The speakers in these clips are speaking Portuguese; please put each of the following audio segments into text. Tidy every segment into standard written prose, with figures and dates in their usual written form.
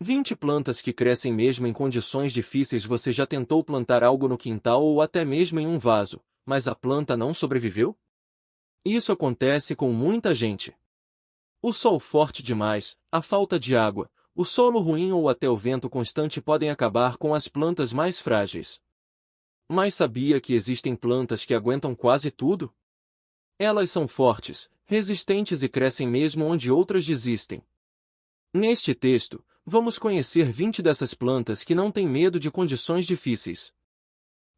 20 plantas que crescem mesmo em condições difíceis. Você já tentou plantar algo no quintal ou até mesmo em um vaso, mas a planta não sobreviveu? Isso acontece com muita gente. O sol forte demais, a falta de água, o solo ruim ou até o vento constante podem acabar com as plantas mais frágeis. Mas sabia que existem plantas que aguentam quase tudo? Elas são fortes, resistentes e crescem mesmo onde outras desistem. Neste texto, vamos conhecer 20 dessas plantas que não têm medo de condições difíceis.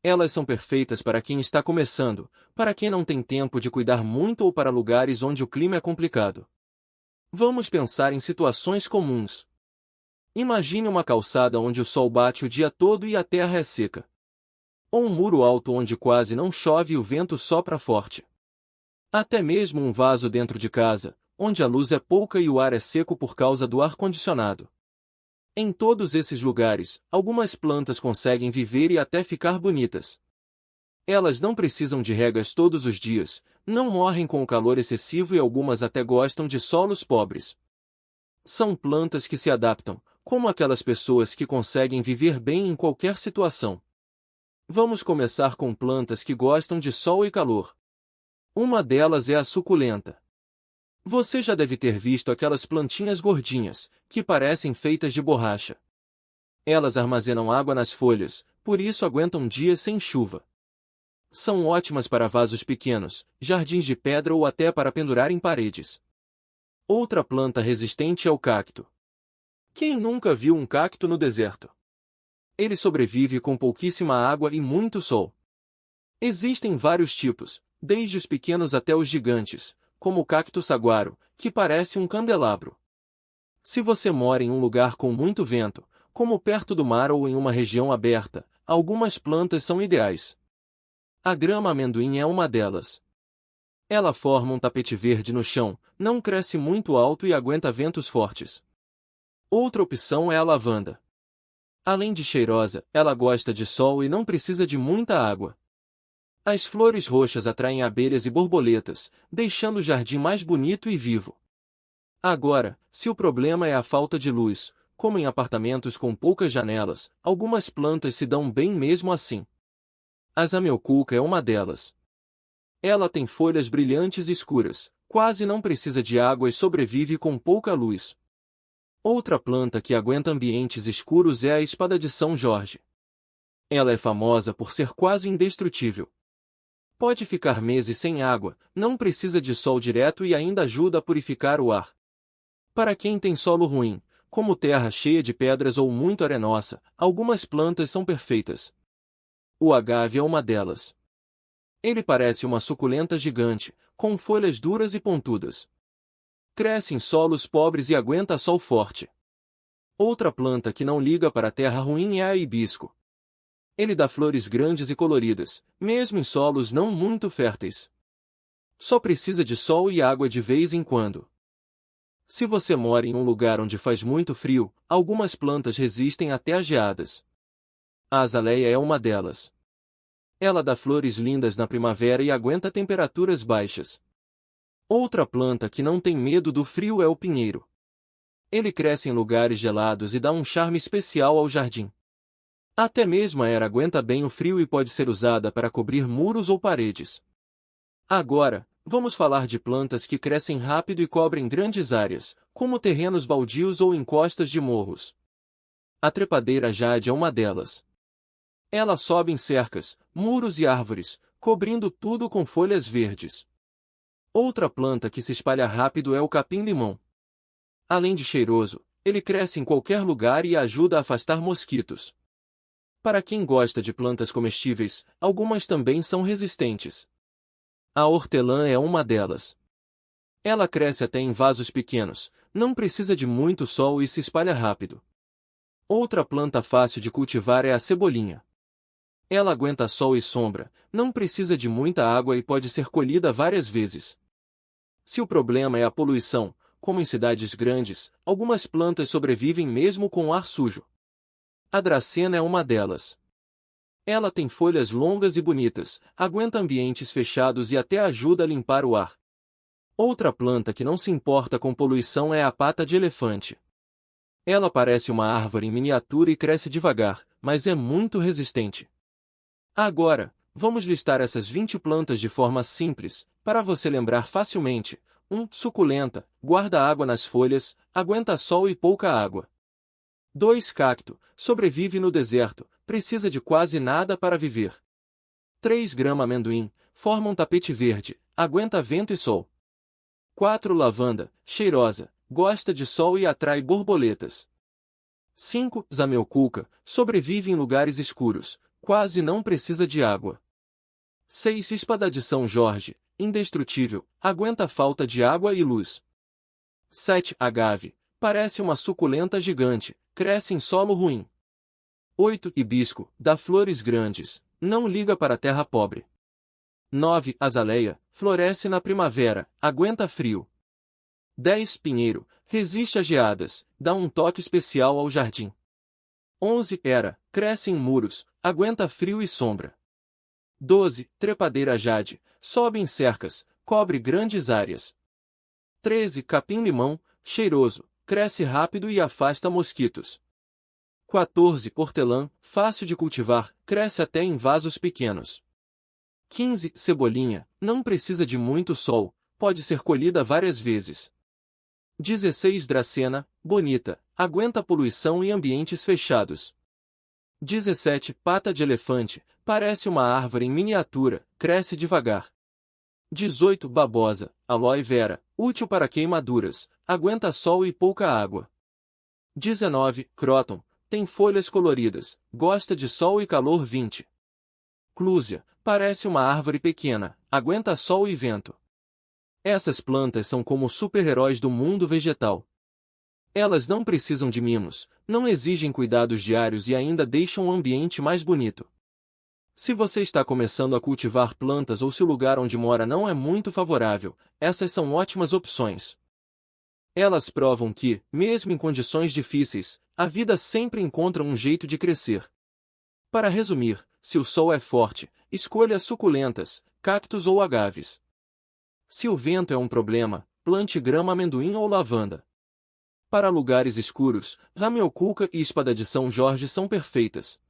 Elas são perfeitas para quem está começando, para quem não tem tempo de cuidar muito ou para lugares onde o clima é complicado. Vamos pensar em situações comuns. Imagine uma calçada onde o sol bate o dia todo e a terra é seca. Ou um muro alto onde quase não chove e o vento sopra forte. Até mesmo um vaso dentro de casa, onde a luz é pouca e o ar é seco por causa do ar-condicionado. Em todos esses lugares, algumas plantas conseguem viver e até ficar bonitas. Elas não precisam de regas todos os dias, não morrem com o calor excessivo e algumas até gostam de solos pobres. São plantas que se adaptam, como aquelas pessoas que conseguem viver bem em qualquer situação. Vamos começar com plantas que gostam de sol e calor. Uma delas é a suculenta. Você já deve ter visto aquelas plantinhas gordinhas, que parecem feitas de borracha. Elas armazenam água nas folhas, por isso aguentam dias sem chuva. São ótimas para vasos pequenos, jardins de pedra ou até para pendurar em paredes. Outra planta resistente é o cacto. Quem nunca viu um cacto no deserto? Ele sobrevive com pouquíssima água e muito sol. Existem vários tipos, desde os pequenos até os gigantes, como o cacto saguaro, que parece um candelabro. Se você mora em um lugar com muito vento, como perto do mar ou em uma região aberta, algumas plantas são ideais. A grama amendoim é uma delas. Ela forma um tapete verde no chão, não cresce muito alto e aguenta ventos fortes. Outra opção é a lavanda. Além de cheirosa, ela gosta de sol e não precisa de muita água. As flores roxas atraem abelhas e borboletas, deixando o jardim mais bonito e vivo. Agora, se o problema é a falta de luz, como em apartamentos com poucas janelas, algumas plantas se dão bem mesmo assim. A zamioculca é uma delas. Ela tem folhas brilhantes e escuras, quase não precisa de água e sobrevive com pouca luz. Outra planta que aguenta ambientes escuros é a espada de São Jorge. Ela é famosa por ser quase indestrutível. Pode ficar meses sem água, não precisa de sol direto e ainda ajuda a purificar o ar. Para quem tem solo ruim, como terra cheia de pedras ou muito arenosa, algumas plantas são perfeitas. O agave é uma delas. Ele parece uma suculenta gigante, com folhas duras e pontudas. Cresce em solos pobres e aguenta sol forte. Outra planta que não liga para a terra ruim é a hibisco. Ele dá flores grandes e coloridas, mesmo em solos não muito férteis. Só precisa de sol e água de vez em quando. Se você mora em um lugar onde faz muito frio, algumas plantas resistem até às geadas. A azaleia é uma delas. Ela dá flores lindas na primavera e aguenta temperaturas baixas. Outra planta que não tem medo do frio é o pinheiro. Ele cresce em lugares gelados e dá um charme especial ao jardim. Até mesmo a era aguenta bem o frio e pode ser usada para cobrir muros ou paredes. Agora, vamos falar de plantas que crescem rápido e cobrem grandes áreas, como terrenos baldios ou encostas de morros. A trepadeira jade é uma delas. Ela sobe em cercas, muros e árvores, cobrindo tudo com folhas verdes. Outra planta que se espalha rápido é o capim-limão. Além de cheiroso, ele cresce em qualquer lugar e ajuda a afastar mosquitos. Para quem gosta de plantas comestíveis, algumas também são resistentes. A hortelã é uma delas. Ela cresce até em vasos pequenos, não precisa de muito sol e se espalha rápido. Outra planta fácil de cultivar é a cebolinha. Ela aguenta sol e sombra, não precisa de muita água e pode ser colhida várias vezes. Se o problema é a poluição, como em cidades grandes, algumas plantas sobrevivem mesmo com o ar sujo. A dracena é uma delas. Ela tem folhas longas e bonitas, aguenta ambientes fechados e até ajuda a limpar o ar. Outra planta que não se importa com poluição é a pata de elefante. Ela parece uma árvore em miniatura e cresce devagar, mas é muito resistente. Agora, vamos listar essas 20 plantas de forma simples, para você lembrar facilmente. 1. Suculenta, guarda água nas folhas, aguenta sol e pouca água. 2. Cacto, sobrevive no deserto, precisa de quase nada para viver. 3. Grama amendoim, forma um tapete verde, aguenta vento e sol. 4. Lavanda, cheirosa, gosta de sol e atrai borboletas. 5. Zameuculca, sobrevive em lugares escuros, quase não precisa de água. 6. Espada de São Jorge, indestrutível, aguenta falta de água e luz. 7. Agave, parece uma suculenta gigante, cresce em solo ruim. 8. Hibisco, dá flores grandes, não liga para a terra pobre. 9. Azaleia, floresce na primavera, aguenta frio. 10. Pinheiro, resiste a geadas, dá um toque especial ao jardim. 11. Era, cresce em muros, aguenta frio e sombra. 12. Trepadeira jade, sobe em cercas, cobre grandes áreas. 13. Capim-limão, cheiroso, cresce rápido e afasta mosquitos. 14. Hortelã, fácil de cultivar, cresce até em vasos pequenos. 15. Cebolinha, não precisa de muito sol, pode ser colhida várias vezes. 16. Dracena, bonita, aguenta poluição e ambientes fechados. 17. Pata de elefante, parece uma árvore em miniatura, cresce devagar. 18. Babosa, aloe vera, útil para queimaduras, aguenta sol e pouca água. 19. Cróton, tem folhas coloridas, gosta de sol e calor. 20. Clúsia, parece uma árvore pequena, aguenta sol e vento. Essas plantas são como super-heróis do mundo vegetal. Elas não precisam de mimos, não exigem cuidados diários e ainda deixam o ambiente mais bonito. Se você está começando a cultivar plantas ou se o lugar onde mora não é muito favorável, essas são ótimas opções. Elas provam que, mesmo em condições difíceis, a vida sempre encontra um jeito de crescer. Para resumir, se o sol é forte, escolha suculentas, cactos ou agaves. Se o vento é um problema, plante grama amendoim ou lavanda. Para lugares escuros, rameuculca e espada de São Jorge são perfeitas.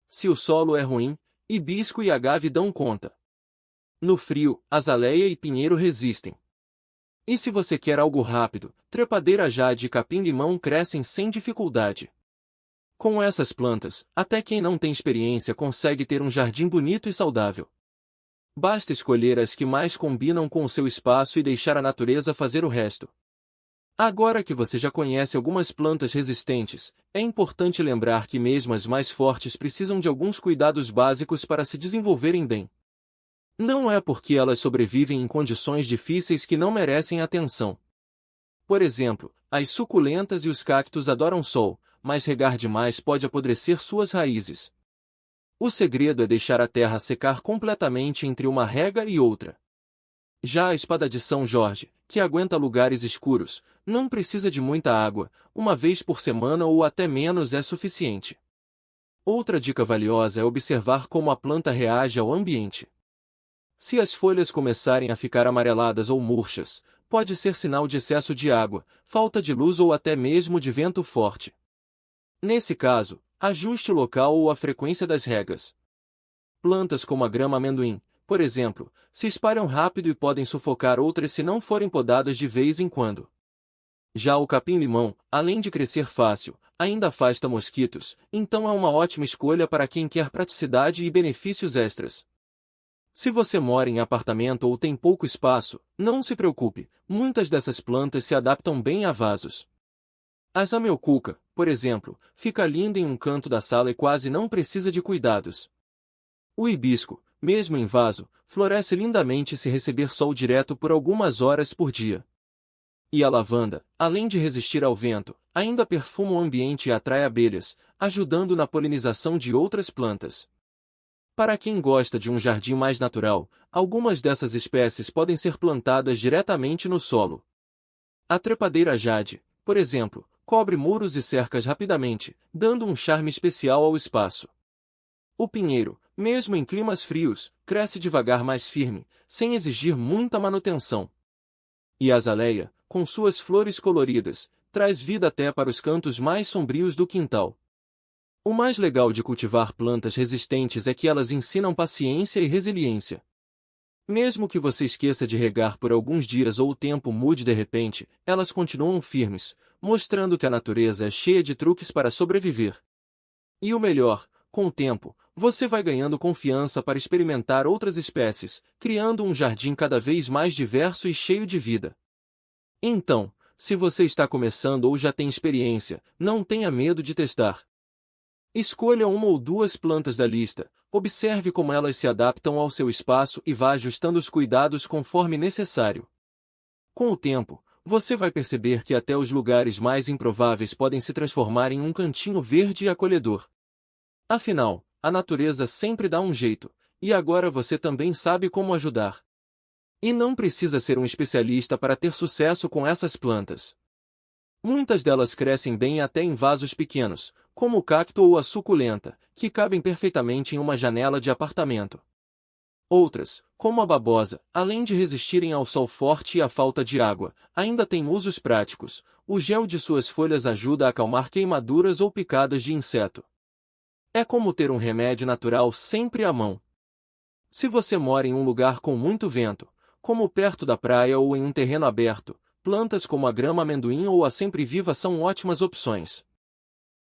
Se o solo é ruim, hibisco e agave dão conta. No frio, azaleia e pinheiro resistem. E se você quer algo rápido, trepadeira jade e capim-limão crescem sem dificuldade. Com essas plantas, até quem não tem experiência consegue ter um jardim bonito e saudável. Basta escolher as que mais combinam com o seu espaço e deixar a natureza fazer o resto. Agora que você já conhece algumas plantas resistentes, é importante lembrar que mesmo as mais fortes precisam de alguns cuidados básicos para se desenvolverem bem. Não é porque elas sobrevivem em condições difíceis que não merecem atenção. Por exemplo, as suculentas e os cactos adoram sol, mas regar demais pode apodrecer suas raízes. O segredo é deixar a terra secar completamente entre uma rega e outra. Já a espada de São Jorge, que aguenta lugares escuros, não precisa de muita água, uma vez por semana ou até menos é suficiente. Outra dica valiosa é observar como a planta reage ao ambiente. Se as folhas começarem a ficar amareladas ou murchas, pode ser sinal de excesso de água, falta de luz ou até mesmo de vento forte. Nesse caso, ajuste o local ou a frequência das regas. Plantas como a grama amendoim, por exemplo, se espalham rápido e podem sufocar outras se não forem podadas de vez em quando. Já o capim-limão, além de crescer fácil, ainda afasta mosquitos, então é uma ótima escolha para quem quer praticidade e benefícios extras. Se você mora em apartamento ou tem pouco espaço, não se preocupe, muitas dessas plantas se adaptam bem a vasos. A zameuculca, por exemplo, fica linda em um canto da sala e quase não precisa de cuidados. O hibisco, mesmo em vaso, floresce lindamente se receber sol direto por algumas horas por dia. E a lavanda, além de resistir ao vento, ainda perfuma o ambiente e atrai abelhas, ajudando na polinização de outras plantas. Para quem gosta de um jardim mais natural, algumas dessas espécies podem ser plantadas diretamente no solo. A trepadeira jade, por exemplo, cobre muros e cercas rapidamente, dando um charme especial ao espaço. O pinheiro, mesmo em climas frios, cresce devagar mais firme, sem exigir muita manutenção. E a azaleia, com suas flores coloridas, traz vida até para os cantos mais sombrios do quintal. O mais legal de cultivar plantas resistentes é que elas ensinam paciência e resiliência. Mesmo que você esqueça de regar por alguns dias ou o tempo mude de repente, elas continuam firmes, mostrando que a natureza é cheia de truques para sobreviver. E o melhor, com o tempo, você vai ganhando confiança para experimentar outras espécies, criando um jardim cada vez mais diverso e cheio de vida. Então, se você está começando ou já tem experiência, não tenha medo de testar. Escolha uma ou duas plantas da lista, observe como elas se adaptam ao seu espaço e vá ajustando os cuidados conforme necessário. Com o tempo, você vai perceber que até os lugares mais improváveis podem se transformar em um cantinho verde e acolhedor. Afinal, a natureza sempre dá um jeito, e agora você também sabe como ajudar. E não precisa ser um especialista para ter sucesso com essas plantas. Muitas delas crescem bem até em vasos pequenos, como o cacto ou a suculenta, que cabem perfeitamente em uma janela de apartamento. Outras, como a babosa, além de resistirem ao sol forte e à falta de água, ainda têm usos práticos. O gel de suas folhas ajuda a acalmar queimaduras ou picadas de inseto. É como ter um remédio natural sempre à mão. Se você mora em um lugar com muito vento, como perto da praia ou em um terreno aberto, plantas como a grama amendoim ou a sempre-viva são ótimas opções.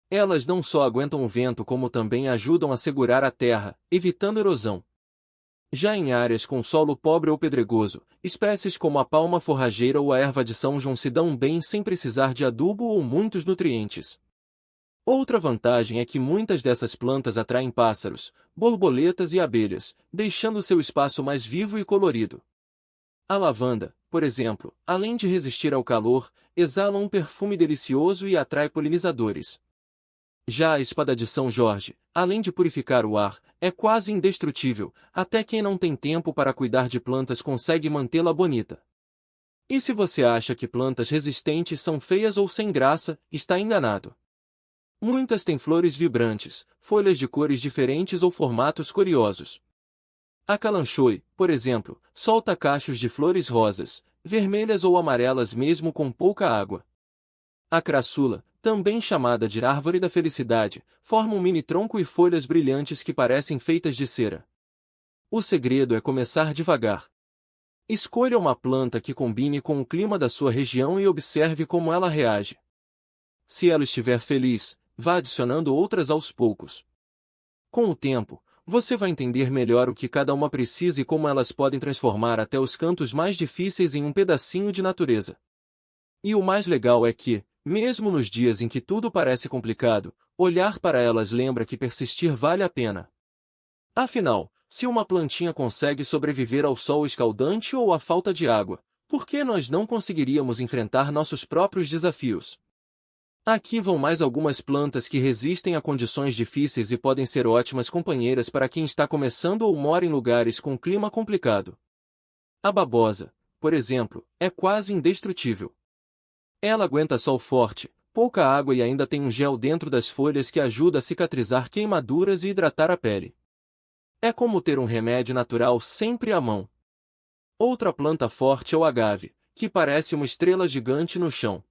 Elas não só aguentam o vento como também ajudam a segurar a terra, evitando erosão. Já em áreas com solo pobre ou pedregoso, espécies como a palma forrageira ou a erva de São João se dão bem sem precisar de adubo ou muitos nutrientes. Outra vantagem é que muitas dessas plantas atraem pássaros, borboletas e abelhas, deixando seu espaço mais vivo e colorido. A lavanda, por exemplo, além de resistir ao calor, exala um perfume delicioso e atrai polinizadores. Já a espada de São Jorge, além de purificar o ar, é quase indestrutível, até quem não tem tempo para cuidar de plantas consegue mantê-la bonita. E se você acha que plantas resistentes são feias ou sem graça, está enganado. Muitas têm flores vibrantes, folhas de cores diferentes ou formatos curiosos. A calanchoe, por exemplo, solta cachos de flores rosas, vermelhas ou amarelas mesmo com pouca água. A crassula, também chamada de árvore da felicidade, forma um mini tronco e folhas brilhantes que parecem feitas de cera. O segredo é começar devagar. Escolha uma planta que combine com o clima da sua região e observe como ela reage. Se ela estiver feliz, vá adicionando outras aos poucos. Com o tempo, você vai entender melhor o que cada uma precisa e como elas podem transformar até os cantos mais difíceis em um pedacinho de natureza. E o mais legal é que, mesmo nos dias em que tudo parece complicado, olhar para elas lembra que persistir vale a pena. Afinal, se uma plantinha consegue sobreviver ao sol escaldante ou à falta de água, por que nós não conseguiríamos enfrentar nossos próprios desafios? Aqui vão mais algumas plantas que resistem a condições difíceis e podem ser ótimas companheiras para quem está começando ou mora em lugares com clima complicado. A babosa, por exemplo, é quase indestrutível. Ela aguenta sol forte, pouca água e ainda tem um gel dentro das folhas que ajuda a cicatrizar queimaduras e hidratar a pele. É como ter um remédio natural sempre à mão. Outra planta forte é o agave, que parece uma estrela gigante no chão.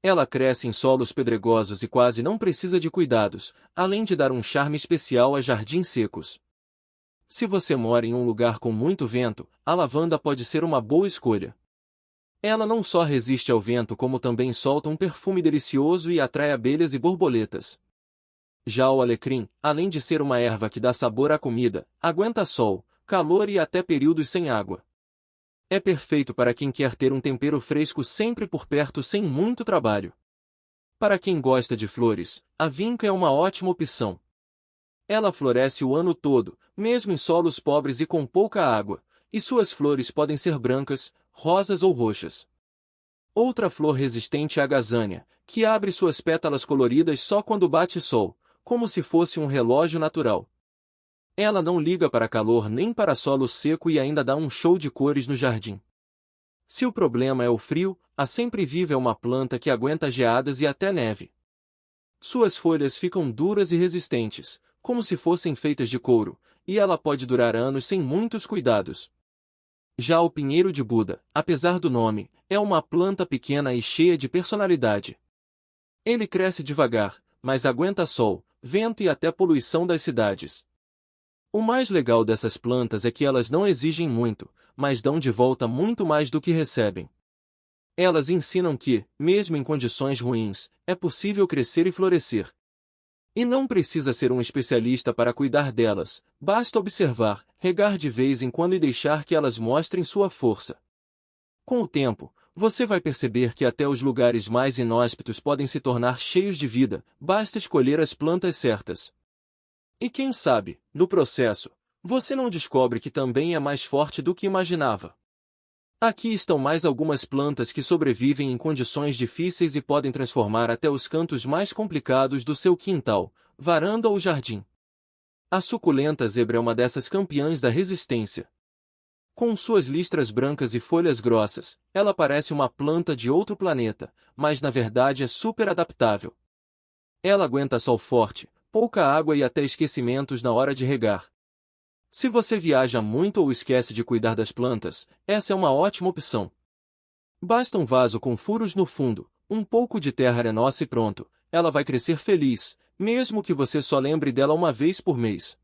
Ela cresce em solos pedregosos e quase não precisa de cuidados, além de dar um charme especial a jardins secos. Se você mora em um lugar com muito vento, a lavanda pode ser uma boa escolha. Ela não só resiste ao vento como também solta um perfume delicioso e atrai abelhas e borboletas. Já o alecrim, além de ser uma erva que dá sabor à comida, aguenta sol, calor e até períodos sem água. É perfeito para quem quer ter um tempero fresco sempre por perto sem muito trabalho. Para quem gosta de flores, a vinca é uma ótima opção. Ela floresce o ano todo, mesmo em solos pobres e com pouca água, e suas flores podem ser brancas, rosas ou roxas. Outra flor resistente é a gazânia, que abre suas pétalas coloridas só quando bate sol, como se fosse um relógio natural. Ela não liga para calor nem para solo seco e ainda dá um show de cores no jardim. Se o problema é o frio, a sempre-viva é uma planta que aguenta geadas e até neve. Suas folhas ficam duras e resistentes, como se fossem feitas de couro, e ela pode durar anos sem muitos cuidados. Já o pinheiro de Buda, apesar do nome, é uma planta pequena e cheia de personalidade. Ele cresce devagar, mas aguenta sol, vento e até poluição das cidades. O mais legal dessas plantas é que elas não exigem muito, mas dão de volta muito mais do que recebem. Elas ensinam que, mesmo em condições ruins, é possível crescer e florescer. E não precisa ser um especialista para cuidar delas, basta observar, regar de vez em quando e deixar que elas mostrem sua força. Com o tempo, você vai perceber que até os lugares mais inóspitos podem se tornar cheios de vida, basta escolher as plantas certas. E quem sabe, no processo, você não descobre que também é mais forte do que imaginava. Aqui estão mais algumas plantas que sobrevivem em condições difíceis e podem transformar até os cantos mais complicados do seu quintal, varanda ou jardim. A suculenta zebra é uma dessas campeãs da resistência. Com suas listras brancas e folhas grossas, ela parece uma planta de outro planeta, mas na verdade é super adaptável. Ela aguenta sol forte, pouca água e até esquecimentos na hora de regar. Se você viaja muito ou esquece de cuidar das plantas, essa é uma ótima opção. Basta um vaso com furos no fundo, um pouco de terra arenosa e pronto, ela vai crescer feliz, mesmo que você só lembre dela uma vez por mês.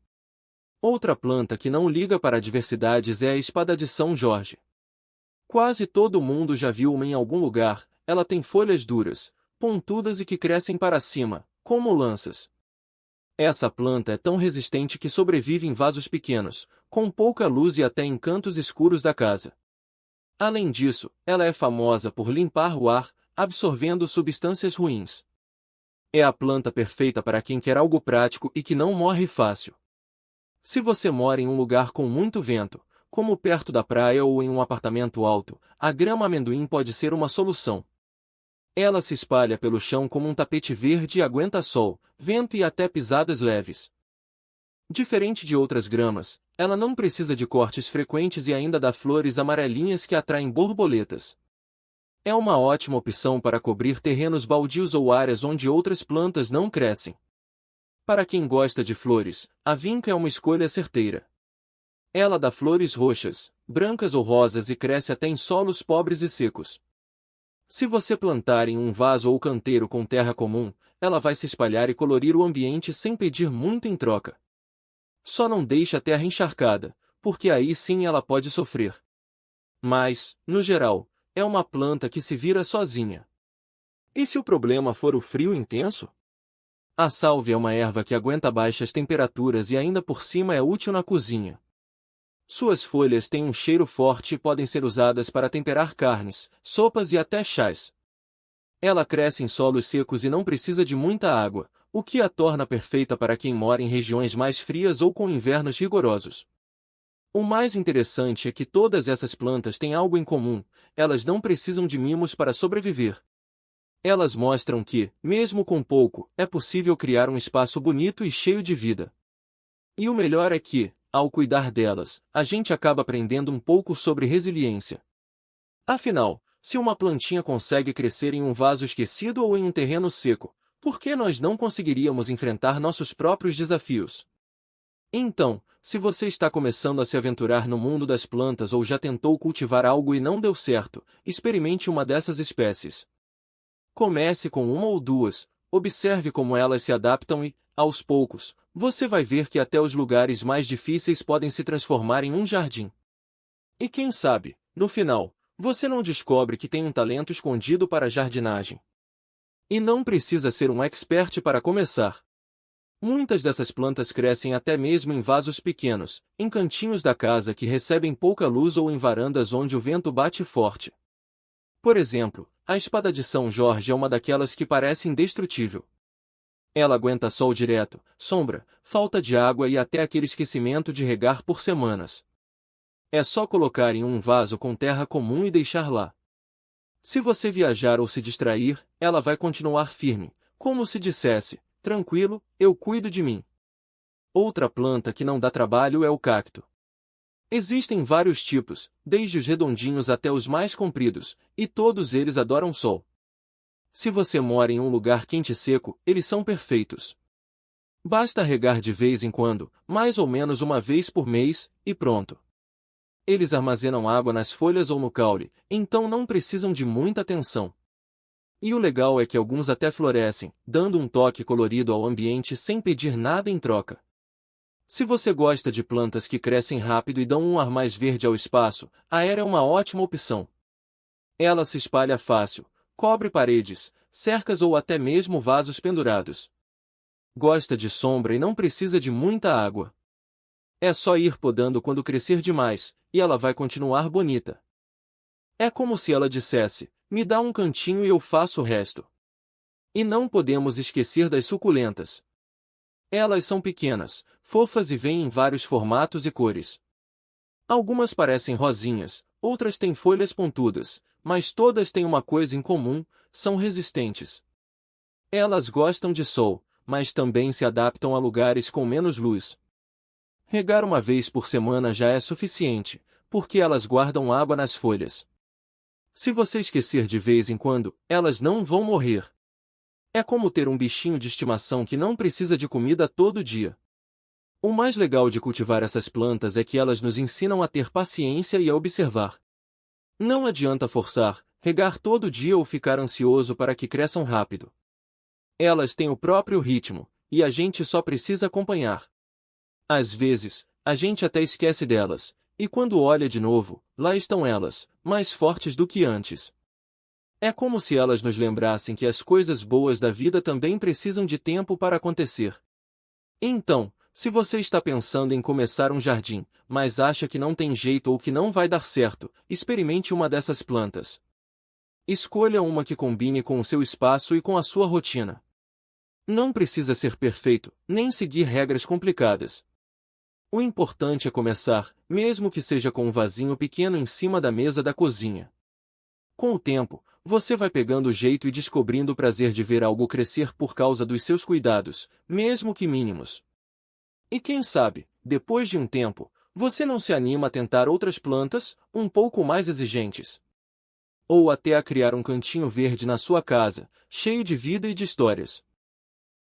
Outra planta que não liga para adversidades é a espada de São Jorge. Quase todo mundo já viu uma em algum lugar, ela tem folhas duras, pontudas e que crescem para cima, como lanças. Essa planta é tão resistente que sobrevive em vasos pequenos, com pouca luz e até em cantos escuros da casa. Além disso, ela é famosa por limpar o ar, absorvendo substâncias ruins. É a planta perfeita para quem quer algo prático e que não morre fácil. Se você mora em um lugar com muito vento, como perto da praia ou em um apartamento alto, a grama amendoim pode ser uma solução. Ela se espalha pelo chão como um tapete verde e aguenta sol, vento e até pisadas leves. Diferente de outras gramas, ela não precisa de cortes frequentes e ainda dá flores amarelinhas que atraem borboletas. É uma ótima opção para cobrir terrenos baldios ou áreas onde outras plantas não crescem. Para quem gosta de flores, a vinca é uma escolha certeira. Ela dá flores roxas, brancas ou rosas e cresce até em solos pobres e secos. Se você plantar em um vaso ou canteiro com terra comum, ela vai se espalhar e colorir o ambiente sem pedir muito em troca. Só não deixe a terra encharcada, porque aí sim ela pode sofrer. Mas, no geral, é uma planta que se vira sozinha. E se o problema for o frio intenso? A sálvia é uma erva que aguenta baixas temperaturas e ainda por cima é útil na cozinha. Suas folhas têm um cheiro forte e podem ser usadas para temperar carnes, sopas e até chás. Ela cresce em solos secos e não precisa de muita água, o que a torna perfeita para quem mora em regiões mais frias ou com invernos rigorosos. O mais interessante é que todas essas plantas têm algo em comum, elas não precisam de mimos para sobreviver. Elas mostram que, mesmo com pouco, é possível criar um espaço bonito e cheio de vida. E o melhor é que, ao cuidar delas, a gente acaba aprendendo um pouco sobre resiliência. Afinal, se uma plantinha consegue crescer em um vaso esquecido ou em um terreno seco, por que nós não conseguiríamos enfrentar nossos próprios desafios? Então, se você está começando a se aventurar no mundo das plantas ou já tentou cultivar algo e não deu certo, experimente uma dessas espécies. Comece com uma ou duas, observe como elas se adaptam e, aos poucos, você vai ver que até os lugares mais difíceis podem se transformar em um jardim. E quem sabe, no final, você não descobre que tem um talento escondido para a jardinagem. E não precisa ser um expert para começar. Muitas dessas plantas crescem até mesmo em vasos pequenos, em cantinhos da casa que recebem pouca luz ou em varandas onde o vento bate forte. Por exemplo, a espada de São Jorge é uma daquelas que parece indestrutível. Ela aguenta sol direto, sombra, falta de água e até aquele esquecimento de regar por semanas. É só colocar em um vaso com terra comum e deixar lá. Se você viajar ou se distrair, ela vai continuar firme, como se dissesse, tranquilo, eu cuido de mim. Outra planta que não dá trabalho é o cacto. Existem vários tipos, desde os redondinhos até os mais compridos, e todos eles adoram sol. Se você mora em um lugar quente e seco, eles são perfeitos. Basta regar de vez em quando, mais ou menos uma vez por mês, e pronto. Eles armazenam água nas folhas ou no caule, então não precisam de muita atenção. E o legal é que alguns até florescem, dando um toque colorido ao ambiente sem pedir nada em troca. Se você gosta de plantas que crescem rápido e dão um ar mais verde ao espaço, a Era é uma ótima opção. Ela se espalha fácil, cobre paredes, cercas ou até mesmo vasos pendurados. Gosta de sombra e não precisa de muita água. É só ir podando quando crescer demais, e ela vai continuar bonita. É como se ela dissesse: me dá um cantinho e eu faço o resto. E não podemos esquecer das suculentas. Elas são pequenas, fofas e vêm em vários formatos e cores. Algumas parecem rosinhas, outras têm folhas pontudas, mas todas têm uma coisa em comum: são resistentes. Elas gostam de sol, mas também se adaptam a lugares com menos luz. Regar uma vez por semana já é suficiente, porque elas guardam água nas folhas. Se você esquecer de vez em quando, elas não vão morrer. É como ter um bichinho de estimação que não precisa de comida todo dia. O mais legal de cultivar essas plantas é que elas nos ensinam a ter paciência e a observar. Não adianta forçar, regar todo dia ou ficar ansioso para que cresçam rápido. Elas têm o próprio ritmo, e a gente só precisa acompanhar. Às vezes, a gente até esquece delas, e quando olha de novo, lá estão elas, mais fortes do que antes. É como se elas nos lembrassem que as coisas boas da vida também precisam de tempo para acontecer. Então, se você está pensando em começar um jardim, mas acha que não tem jeito ou que não vai dar certo, experimente uma dessas plantas. Escolha uma que combine com o seu espaço e com a sua rotina. Não precisa ser perfeito, nem seguir regras complicadas. O importante é começar, mesmo que seja com um vasinho pequeno em cima da mesa da cozinha. Com o tempo, você vai pegando o jeito e descobrindo o prazer de ver algo crescer por causa dos seus cuidados, mesmo que mínimos. E quem sabe, depois de um tempo, você não se anima a tentar outras plantas, um pouco mais exigentes. Ou até a criar um cantinho verde na sua casa, cheio de vida e de histórias.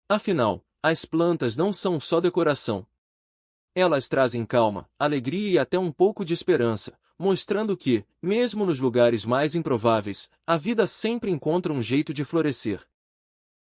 Afinal, as plantas não são só decoração. Elas trazem calma, alegria e até um pouco de esperança, mostrando que, mesmo nos lugares mais improváveis, a vida sempre encontra um jeito de florescer.